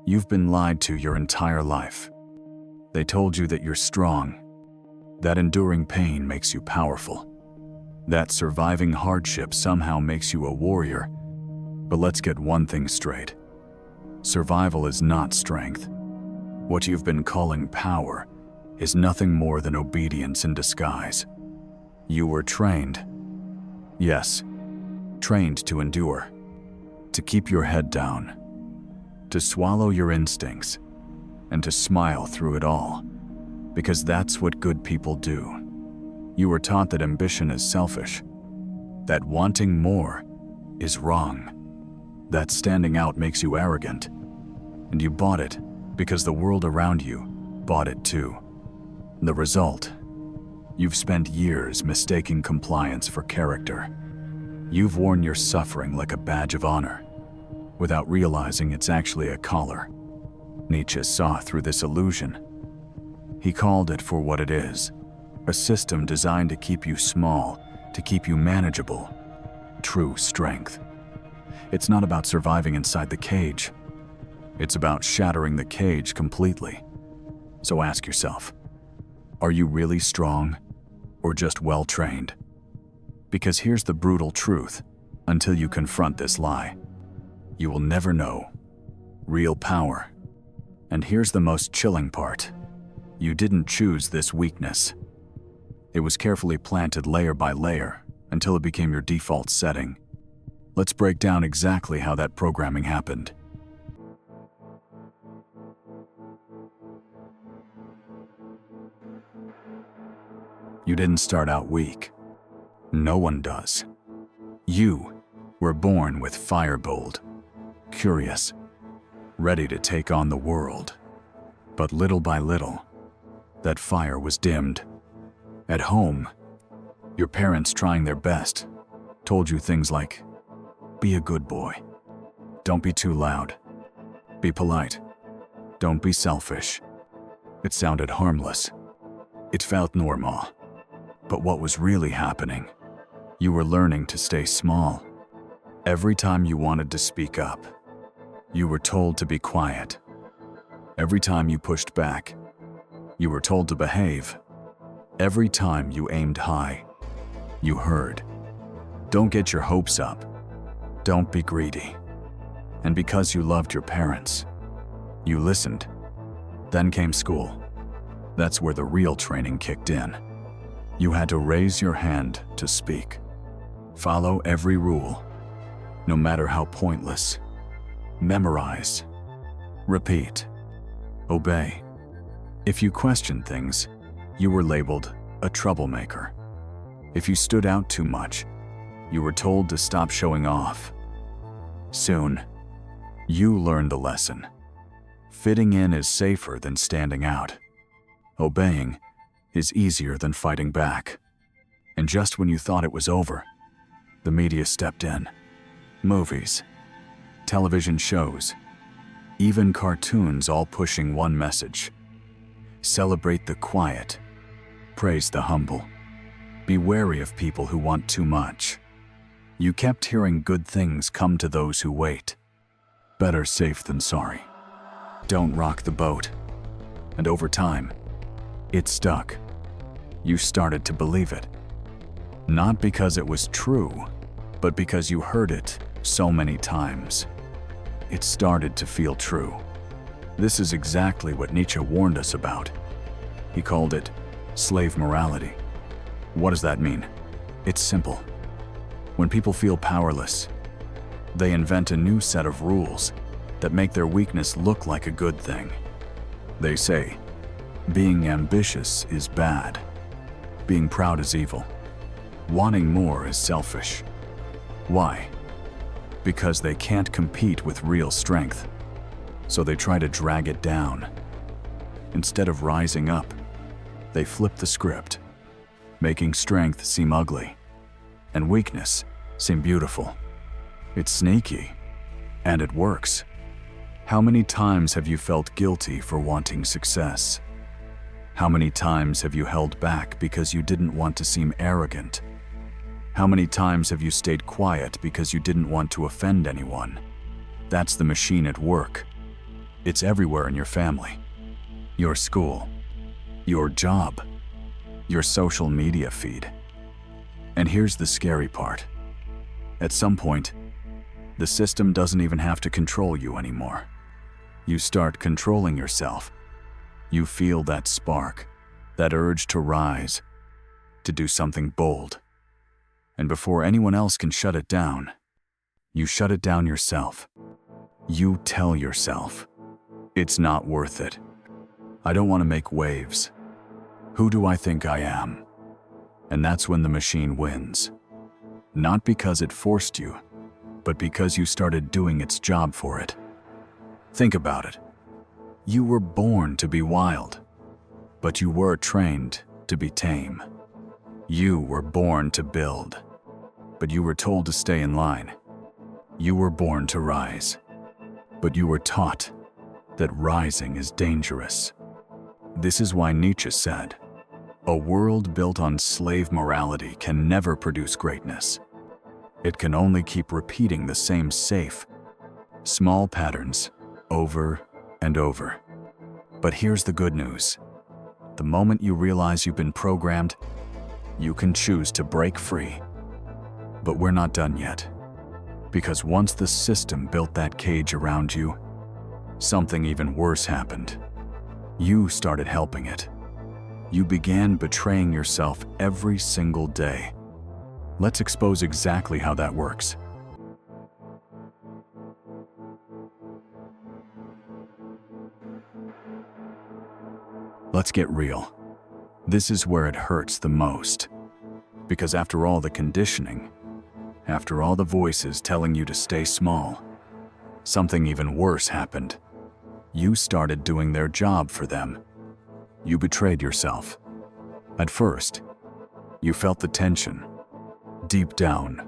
You've been lied to your entire life. They told you that you're strong, that enduring pain makes you powerful, that surviving hardship somehow makes you a warrior. But let's get one thing straight. Survival is not strength. What you've been calling power is nothing more than obedience in disguise. You were trained. Yes, trained to endure, to keep your head down, to swallow your instincts, and to smile through it all, because that's what good people do. You were taught that ambition is selfish, that wanting more is wrong, that standing out makes you arrogant, and you bought it because the world around you bought it too. The result? You've spent years mistaking compliance for character. You've worn your suffering like a badge of honor, without realizing it's actually a collar. Nietzsche saw through this illusion. He called it for what it is, a system designed to keep you small, to keep you manageable. True strength. It's not about surviving inside the cage. It's about shattering the cage completely. So ask yourself, are you really strong or just well-trained? Because here's the brutal truth, until you confront this lie, you will never know real power. And here's the most chilling part. You didn't choose this weakness. It was carefully planted layer by layer until it became your default setting. Let's break down exactly how that programming happened. You didn't start out weak. No one does. You were born with firebolt, curious, ready to take on the world. But little by little, that fire was dimmed. At home, your parents, trying their best, told you things like, be a good boy, don't be too loud, be polite, don't be selfish. It sounded harmless. It felt normal. But what was really happening? You were learning to stay small. Every time you wanted to speak up, you were told to be quiet. Every time you pushed back, you were told to behave. Every time you aimed high, you heard, don't get your hopes up, don't be greedy. And because you loved your parents, you listened. Then came school. That's where the real training kicked in. You had to raise your hand to speak. Follow every rule, no matter how pointless. Memorize. Repeat. Obey. If you questioned things, you were labeled a troublemaker. If you stood out too much, you were told to stop showing off. Soon, you learned the lesson. Fitting in is safer than standing out. Obeying is easier than fighting back. And just when you thought it was over, the media stepped in. Movies, television shows, even cartoons, all pushing one message. Celebrate the quiet. Praise the humble. Be wary of people who want too much. You kept hearing good things come to those who wait. Better safe than sorry. Don't rock the boat. And over time, it stuck. You started to believe it. Not because it was true, but because you heard it so many times. It started to feel true. This is exactly what Nietzsche warned us about. He called it slave morality. What does that mean? It's simple. When people feel powerless, they invent a new set of rules that make their weakness look like a good thing. They say, being ambitious is bad. Being proud is evil. Wanting more is selfish. Why? Because they can't compete with real strength, so they try to drag it down. Instead of rising up, they flip the script, making strength seem ugly and weakness seem beautiful. It's sneaky, and it works. How many times have you felt guilty for wanting success? How many times have you held back because you didn't want to seem arrogant? How many times have you stayed quiet because you didn't want to offend anyone? That's the machine at work. It's everywhere in your family, your school, your job, your social media feed. And here's the scary part. At some point, the system doesn't even have to control you anymore. You start controlling yourself. You feel that spark, that urge to rise, to do something bold. And before anyone else can shut it down, you shut it down yourself. You tell yourself, it's not worth it. I don't want to make waves. Who do I think I am? And that's when the machine wins. Not because it forced you, but because you started doing its job for it. Think about it. You were born to be wild, but you were trained to be tame. You were born to build, but you were told to stay in line. You were born to rise, but you were taught that rising is dangerous. This is why Nietzsche said, "A world built on slave morality can never produce greatness. It can only keep repeating the same safe, small patterns over and over." But here's the good news. The moment you realize you've been programmed, you can choose to break free. But we're not done yet. Because once the system built that cage around you, something even worse happened. You started helping it. You began betraying yourself every single day. Let's expose exactly how that works. Let's get real. This is where it hurts the most. Because after all the conditioning, after all the voices telling you to stay small, something even worse happened. You started doing their job for them. You betrayed yourself. At first, you felt the tension. Deep down,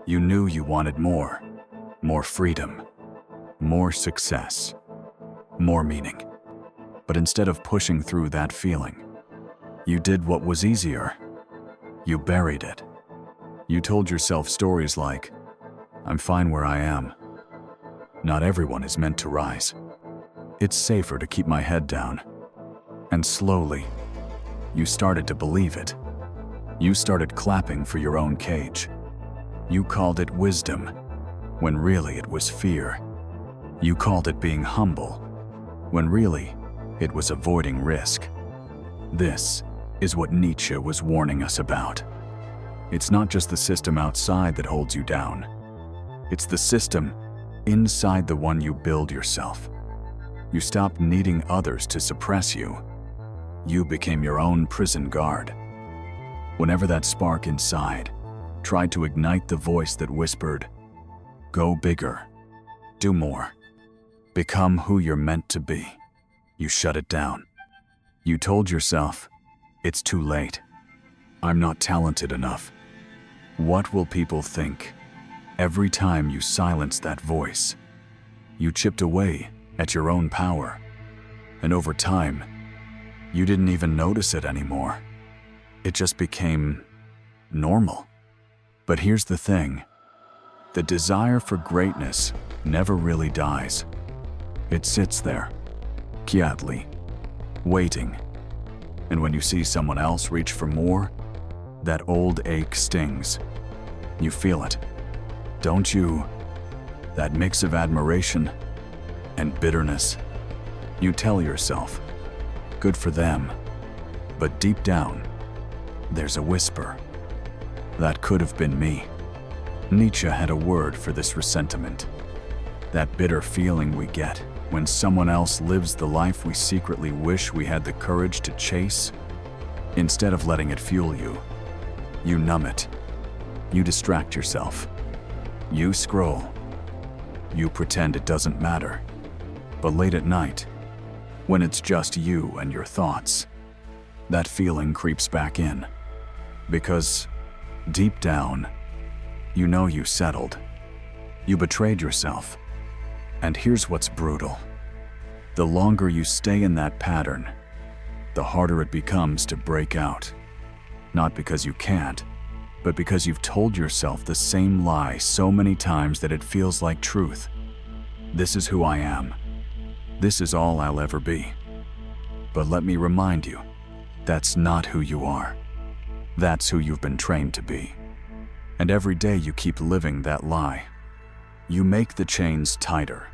you knew you wanted more freedom, more success, more meaning. But instead of pushing through that feeling, you did what was easier. You buried it. You told yourself stories like, "I'm fine where I am. Not everyone is meant to rise. It's safer to keep my head down." And slowly, you started to believe it. You started clapping for your own cage. You called it wisdom, when really it was fear. You called it being humble, when really it was avoiding risk. This is what Nietzsche was warning us about. It's not just the system outside that holds you down. It's the system inside the one you build yourself. You stopped needing others to suppress you. You became your own prison guard. Whenever that spark inside tried to ignite the voice that whispered, "Go bigger, do more, become who you're meant to be," you shut it down. You told yourself, "It's too late. I'm not talented enough. What will people think?" Every time you silenced that voice, you chipped away at your own power. And over time, you didn't even notice it anymore. It just became normal. But here's the thing. The desire for greatness never really dies. It sits there, quietly, waiting. And when you see someone else reach for more, that old ache stings. You feel it, don't you? That mix of admiration and bitterness. You tell yourself, good for them. But deep down, there's a whisper. That could have been me. Nietzsche had a word for this resentment. That bitter feeling we get when someone else lives the life we secretly wish we had the courage to chase. Instead of letting it fuel you, you numb it. You distract yourself. You scroll. You pretend it doesn't matter. But late at night, when it's just you and your thoughts, that feeling creeps back in. Because deep down, you know you settled. You betrayed yourself. And here's what's brutal. The longer you stay in that pattern, the harder it becomes to break out. Not because you can't, but because you've told yourself the same lie so many times that it feels like truth. This is who I am. This is all I'll ever be. But let me remind you, that's not who you are. That's who you've been trained to be. And every day you keep living that lie. You make the chains tighter.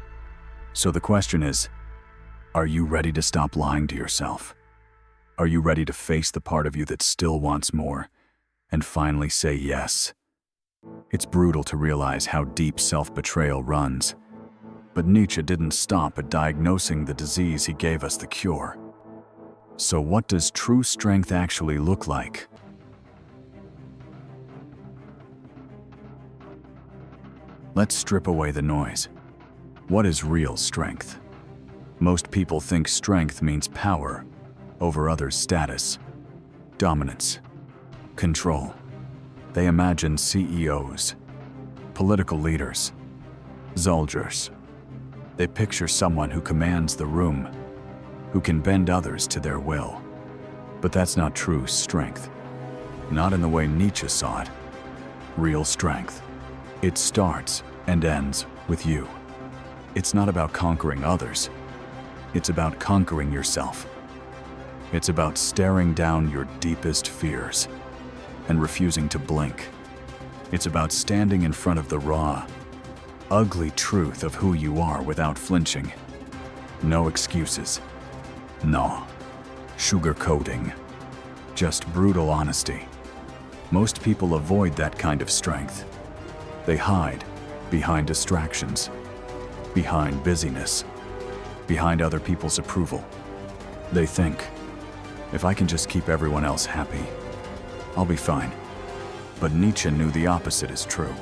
So the question is, are you ready to stop lying to yourself? Are you ready to face the part of you that still wants more and finally say yes? It's brutal to realize how deep self-betrayal runs. But Nietzsche didn't stop at diagnosing the disease, he gave us the cure. So what does true strength actually look like? Let's strip away the noise. What is real strength? Most people think strength means power over others' status, dominance, control. They imagine CEOs, political leaders, soldiers. They picture someone who commands the room, who can bend others to their will. But that's not true strength. Not in the way Nietzsche saw it. Real strength, it starts and ends with you. It's not about conquering others. It's about conquering yourself. It's about staring down your deepest fears and refusing to blink. It's about standing in front of the raw, ugly truth of who you are without flinching. No excuses. No sugarcoating. Just brutal honesty. Most people avoid that kind of strength. They hide behind distractions, behind busyness, behind other people's approval. They think, if I can just keep everyone else happy, I'll be fine. But Nietzsche knew the opposite is true.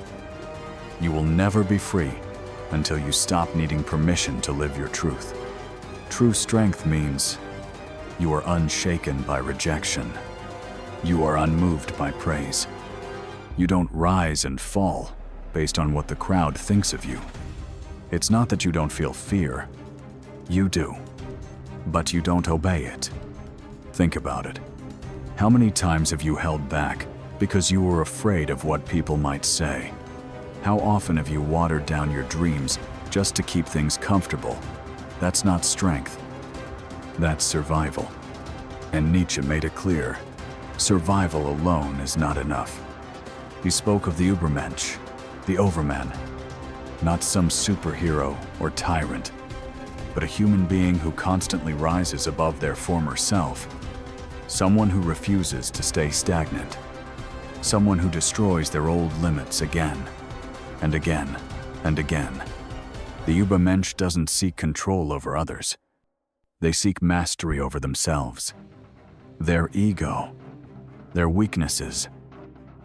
You will never be free until you stop needing permission to live your truth. True strength means you are unshaken by rejection. You are unmoved by praise. You don't rise and fall based on what the crowd thinks of you. It's not that you don't feel fear. You do. But you don't obey it. Think about it. How many times have you held back because you were afraid of what people might say? How often have you watered down your dreams just to keep things comfortable? That's not strength. That's survival. And Nietzsche made it clear, survival alone is not enough. He spoke of the Übermensch, the overman, not some superhero or tyrant, but a human being who constantly rises above their former self. Someone who refuses to stay stagnant. Someone who destroys their old limits again and again and again. The Übermensch doesn't seek control over others. They seek mastery over themselves. Their ego, their weaknesses,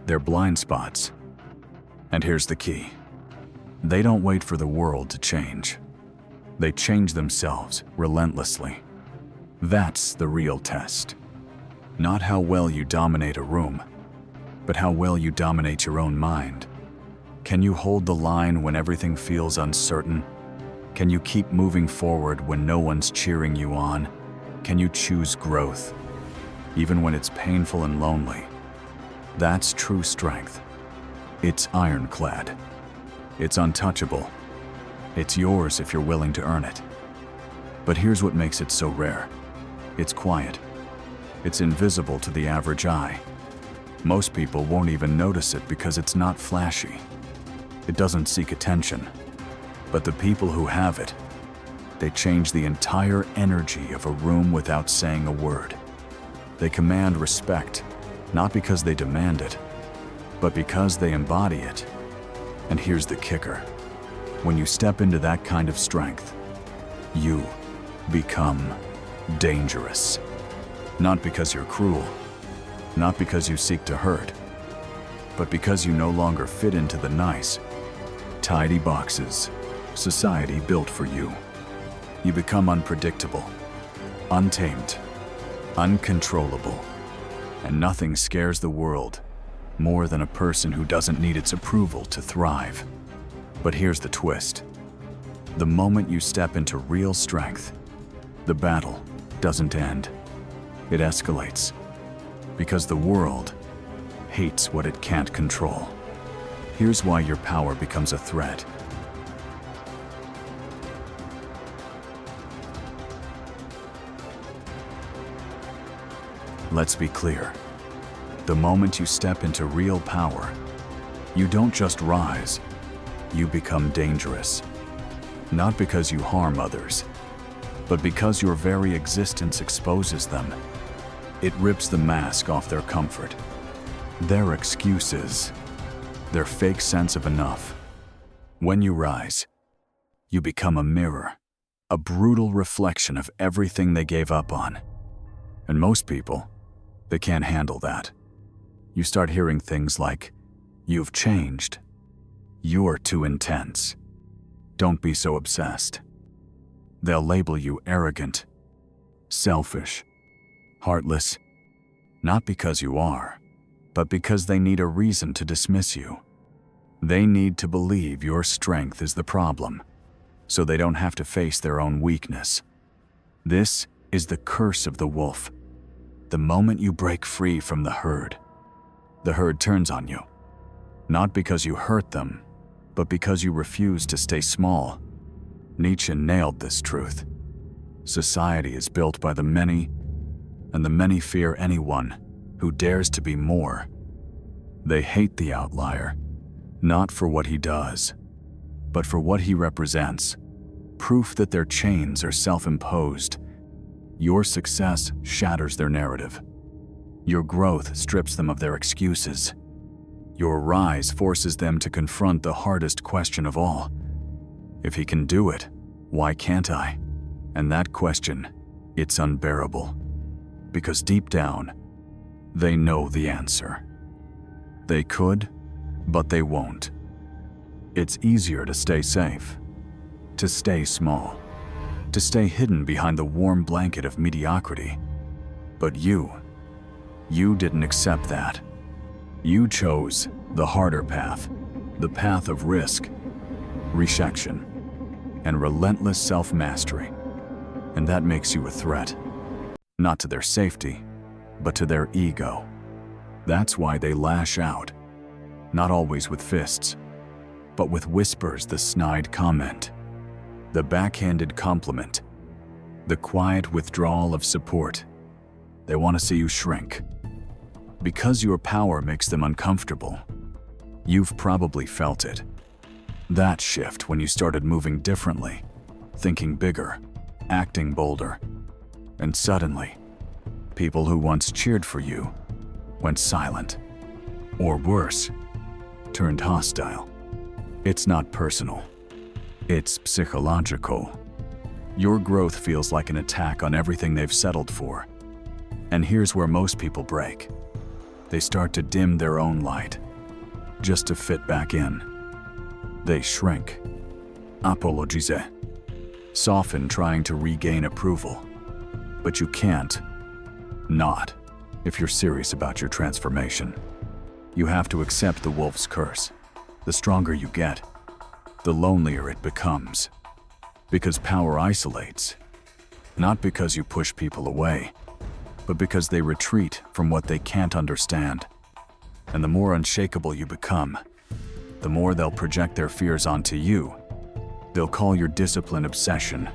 their blind spots. And here's the key. They don't wait for the world to change. They change themselves relentlessly. That's the real test. Not how well you dominate a room, but how well you dominate your own mind. Can you hold the line when everything feels uncertain? Can you keep moving forward when no one's cheering you on? Can you choose growth, even when it's painful and lonely? That's true strength. It's ironclad. It's untouchable. It's yours if you're willing to earn it. But here's what makes it so rare. It's quiet. It's invisible to the average eye. Most people won't even notice it because it's not flashy. It doesn't seek attention. But the people who have it, they change the entire energy of a room without saying a word. They command respect, not because they demand it, but because they embody it. And here's the kicker. When you step into that kind of strength, you become dangerous. Not because you're cruel, not because you seek to hurt, but because you no longer fit into the nice, tidy boxes society built for you. You become unpredictable, untamed, uncontrollable, and nothing scares the world more than a person who doesn't need its approval to thrive. But here's the twist. The moment you step into real strength, the battle doesn't end. It escalates. Because the world hates what it can't control. Here's why your power becomes a threat. Let's be clear. The moment you step into real power, you don't just rise, you become dangerous. Not because you harm others, but because your very existence exposes them. It rips the mask off their comfort, their excuses, their fake sense of enough. When you rise, you become a mirror, a brutal reflection of everything they gave up on. And most people, they can't handle that. You start hearing things like, "You've changed. You're too intense. Don't be so obsessed." They'll label you arrogant, selfish, heartless, not because you are, but because they need a reason to dismiss you. They need to believe your strength is the problem, so they don't have to face their own weakness. This is the curse of the wolf. The moment you break free from the herd turns on you. Not because you hurt them, but because you refuse to stay small. Nietzsche nailed this truth. Society is built by the many, and the many fear anyone who dares to be more. They hate the outlier, not for what he does, but for what he represents. Proof that their chains are self-imposed. Your success shatters their narrative. Your growth strips them of their excuses. Your rise forces them to confront the hardest question of all. If he can do it, why can't I? And that question, it's unbearable. Because deep down, they know the answer. They could, but they won't. It's easier to stay safe, to stay small, to stay hidden behind the warm blanket of mediocrity. But you didn't accept that. You chose the harder path, the path of risk, rejection, and relentless self-mastery. And that makes you a threat, not to their safety, but to their ego. That's why they lash out, not always with fists, but with whispers, the snide comment, the backhanded compliment, the quiet withdrawal of support. They want to see you shrink. Because your power makes them uncomfortable. You've probably felt it. That shift when you started moving differently, thinking bigger, acting bolder, and suddenly, people who once cheered for you went silent, or worse, turned hostile. It's not personal. It's psychological. Your growth feels like an attack on everything they've settled for. And here's where most people break. They start to dim their own light, just to fit back in. They shrink, apologize, soften, trying to regain approval. But you can't. Not if you're serious about your transformation. You have to accept the wolf's curse. The stronger you get, the lonelier it becomes. Because power isolates. Not because you push people away, but because they retreat from what they can't understand. And the more unshakable you become, the more they'll project their fears onto you. They'll call your discipline obsession.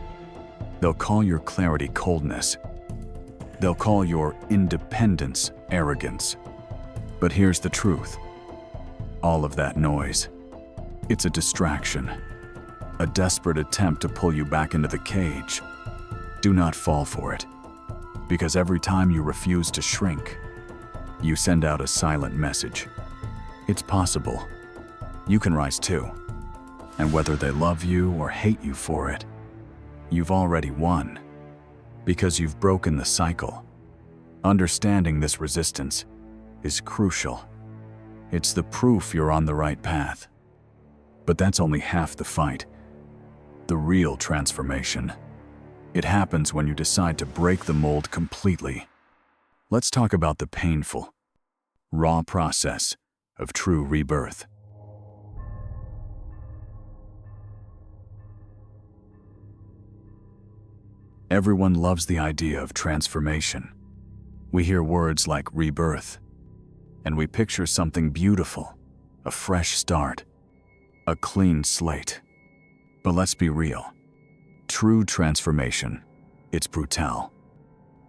They'll call your clarity coldness. They'll call your independence arrogance. But here's the truth. All of that noise, it's a distraction, a desperate attempt to pull you back into the cage. Do not fall for it. Because every time you refuse to shrink, you send out a silent message. It's possible. You can rise too. And whether they love you or hate you for it, you've already won. Because you've broken the cycle. Understanding this resistance is crucial. It's the proof you're on the right path. But that's only half the fight. The real transformation. It happens when you decide to break the mold completely. Let's talk about the painful, raw process of true rebirth. Everyone loves the idea of transformation. We hear words like rebirth, and we picture something beautiful, a fresh start, a clean slate. But let's be real. True transformation, it's brutal.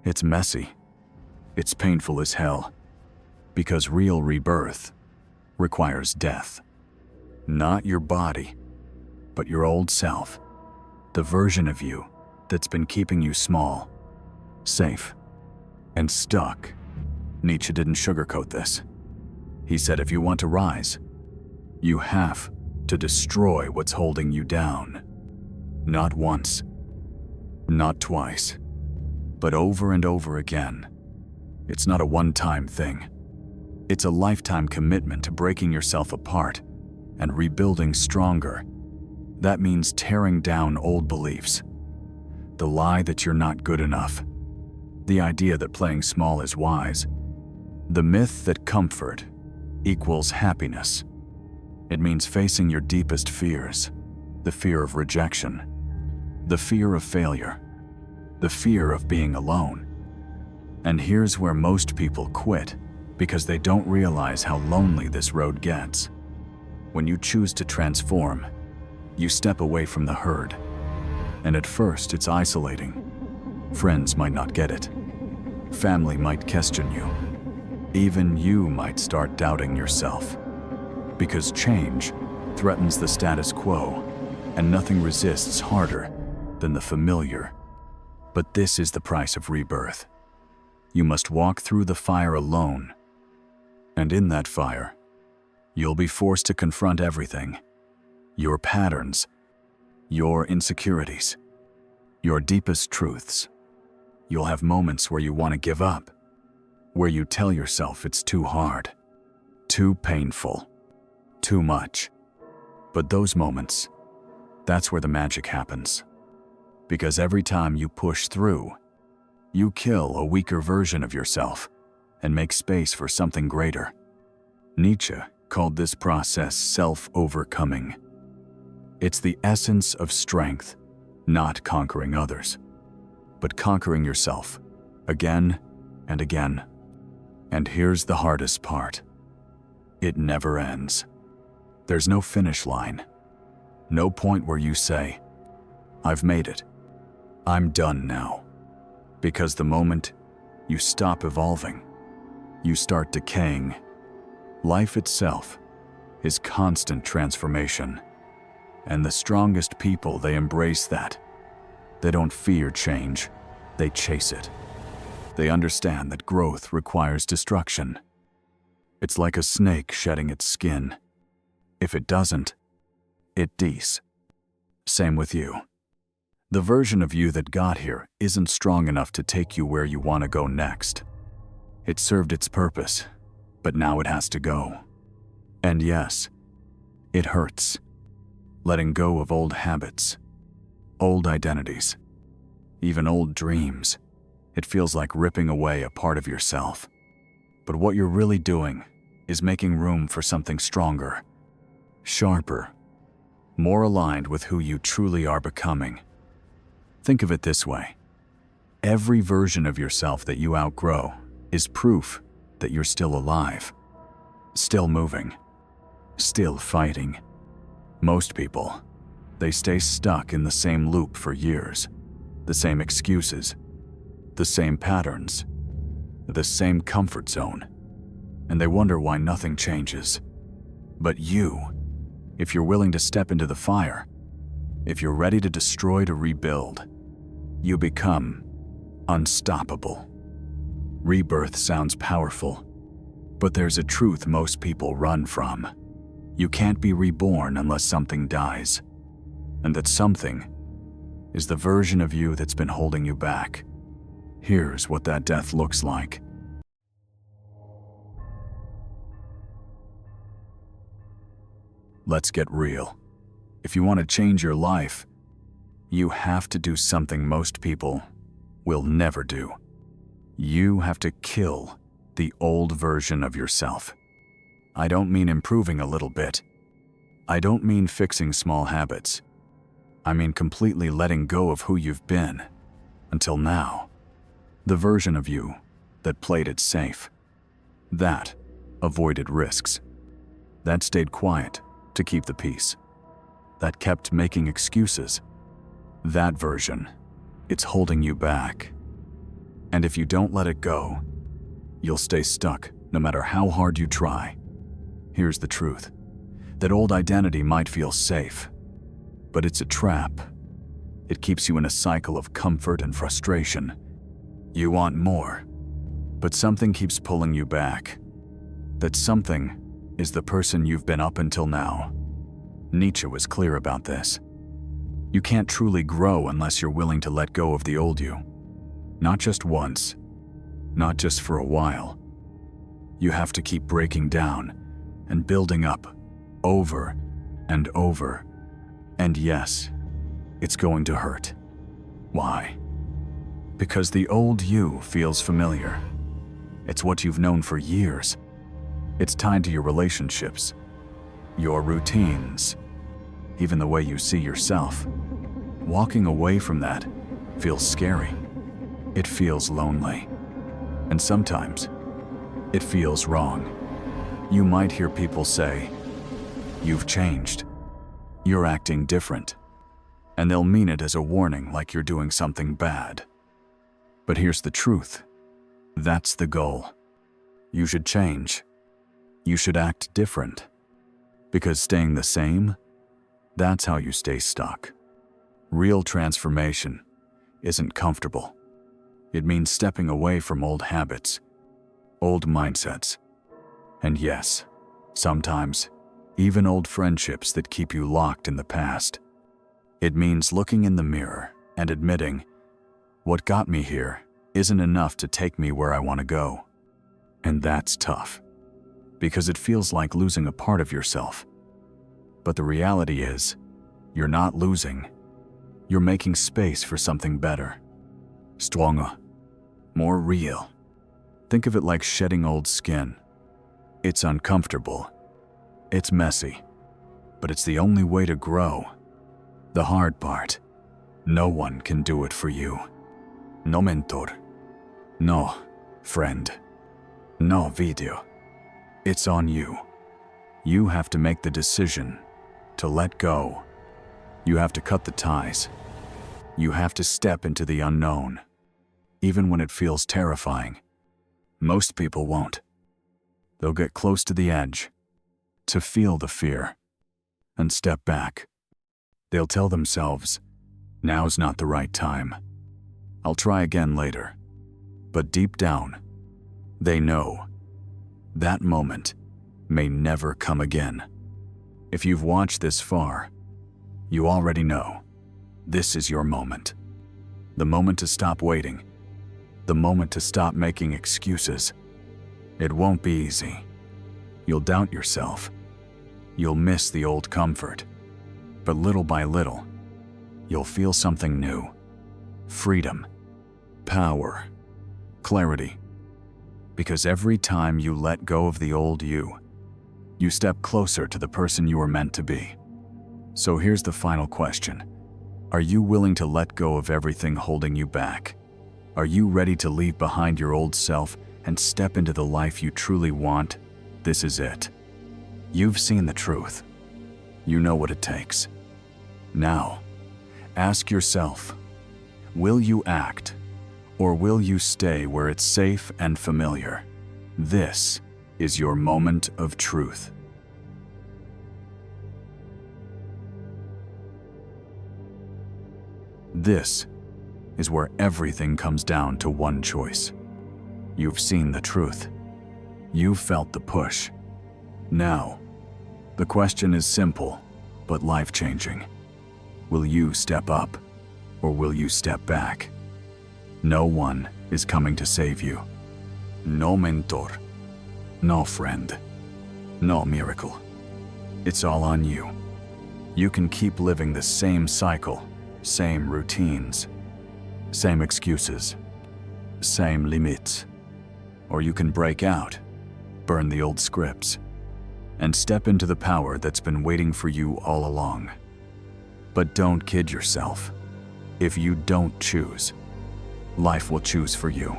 It's messy. It's painful as hell, because real rebirth requires death. Not your body, but your old self, the version of you that's been keeping you small, safe, and stuck. Nietzsche didn't sugarcoat this. He said if you want to rise, you have to destroy what's holding you down. Not once, not twice, but over and over again. It's not a one-time thing. It's a lifetime commitment to breaking yourself apart and rebuilding stronger. That means tearing down old beliefs. The lie that you're not good enough. The idea that playing small is wise. The myth that comfort equals happiness. It means facing your deepest fears. The fear of rejection. The fear of failure. The fear of being alone. And here's where most people quit, because they don't realize how lonely this road gets. When you choose to transform, you step away from the herd. And at first, it's isolating. Friends might not get it. Family might question you. Even you might start doubting yourself. Because change threatens the status quo, and nothing resists harder than the familiar. But this is the price of rebirth. You must walk through the fire alone. And in that fire, you'll be forced to confront everything. Your patterns, your insecurities, your deepest truths. You'll have moments where you want to give up, where you tell yourself it's too hard, too painful, too much. But those moments, that's where the magic happens. Because every time you push through, you kill a weaker version of yourself and make space for something greater. Nietzsche called this process self-overcoming. It's the essence of strength, not conquering others, but conquering yourself again and again. And here's the hardest part. It never ends. There's no finish line. No point where you say, I've made it. I'm done now. Because the moment you stop evolving, you start decaying. Life itself is constant transformation. And the strongest people, they embrace that. They don't fear change, they chase it. They understand that growth requires destruction. It's like a snake shedding its skin. If it doesn't, it dies. Same with you. The version of you that got here isn't strong enough to take you where you want to go next. It served its purpose, but now it has to go. And yes, it hurts. Letting go of old habits, old identities, even old dreams. It feels like ripping away a part of yourself. But what you're really doing is making room for something stronger, sharper, more aligned with who you truly are becoming. Think of it this way. Every version of yourself that you outgrow is proof that you're still alive, still moving, still fighting. Most people, they stay stuck in the same loop for years, the same excuses, the same patterns, the same comfort zone, and they wonder why nothing changes. But you, if you're willing to step into the fire, if you're ready to destroy to rebuild, you become unstoppable. Rebirth sounds powerful, but there's a truth most people run from. You can't be reborn unless something dies, and that something is the version of you that's been holding you back. Here's what that death looks like. Let's get real. If you want to change your life, you have to do something most people will never do. You have to kill the old version of yourself. I don't mean improving a little bit. I don't mean fixing small habits. I mean completely letting go of who you've been until now. The version of you that played it safe, that avoided risks, that stayed quiet to keep the peace, that kept making excuses. That version, it's holding you back. And if you don't let it go, You'll stay stuck no matter how hard you try. Here's the truth. That old identity might feel safe, but it's a trap. It keeps you in a cycle of comfort and frustration. You want more, but something keeps pulling you back. That something is the person you've been up until now. Nietzsche was clear about this. You can't truly grow unless you're willing to let go of the old you. Not just once, not just for a while. You have to keep breaking down and building up over and over. And yes, it's going to hurt. Why? Because the old you feels familiar. It's what you've known for years. It's tied to your relationships, your routines, even the way you see yourself. Walking away from that feels scary. It feels lonely. And sometimes, it feels wrong. You might hear people say, "You've changed. You're acting different." And they'll mean it as a warning, like you're doing something bad. But here's the truth. That's the goal. You should change. You should act different. Because staying the same, that's how you stay stuck. Real transformation isn't comfortable. It means stepping away from old habits, old mindsets, and yes, sometimes even old friendships that keep you locked in the past. It means looking in the mirror and admitting, what got me here isn't enough to take me where I want to go. And that's tough, because it feels like losing a part of yourself. But the reality is, you're not losing. You're making space for something better, stronger, more real. Think of it like shedding old skin. It's uncomfortable. It's messy. But it's the only way to grow. The hard part, no one can do it for you. No mentor. No friend. No video. It's on you. You have to make the decision to let go. You have to cut the ties. You have to step into the unknown, even when it feels terrifying. Most people won't. They'll get close to the edge, to feel the fear, and step back. They'll tell themselves, now's not the right time. I'll try again later. But deep down, they know that moment may never come again. If you've watched this far, you already know this is your moment. The moment to stop waiting. The moment to stop making excuses. It won't be easy. You'll doubt yourself. You'll miss the old comfort. But little by little, you'll feel something new. Freedom, power, clarity. Because every time you let go of the old you step closer to the person you were meant to be. So here's the final question. Are you willing to let go of everything holding you back? Are you ready to leave behind your old self and step into the life you truly want? This is it. You've seen the truth. You know what it takes. Now, ask yourself, will you act, or will you stay where it's safe and familiar? This is your moment of truth. This is where everything comes down to one choice. You've seen the truth. You've felt the push. Now, the question is simple, but life-changing. Will you step up, or will you step back? No one is coming to save you. No mentor. No friend. No miracle. It's all on you. You can keep living the same cycle, same routines, same excuses, same limits. Or you can break out, burn the old scripts, and step into the power that's been waiting for you all along. But don't kid yourself. If you don't choose, life will choose for you.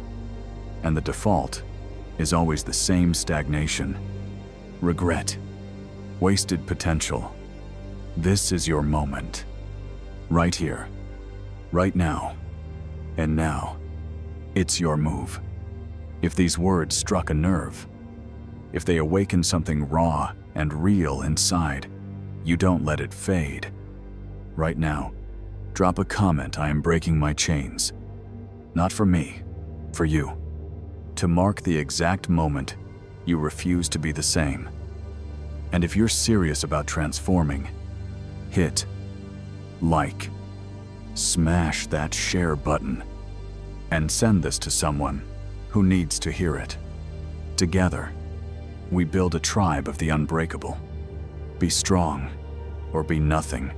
And the default is always the same stagnation, regret, wasted potential. This is your moment. Right here, right now, and now, it's your move. If these words struck a nerve, if they awaken something raw and real inside, you don't let it fade. Right now, drop a comment, "I am breaking my chains." Not for me, for you. To mark the exact moment you refuse to be the same. And if you're serious about transforming, hit like, smash that share button, and send this to someone who needs to hear it. Together, we build a tribe of the unbreakable. Be strong or be nothing.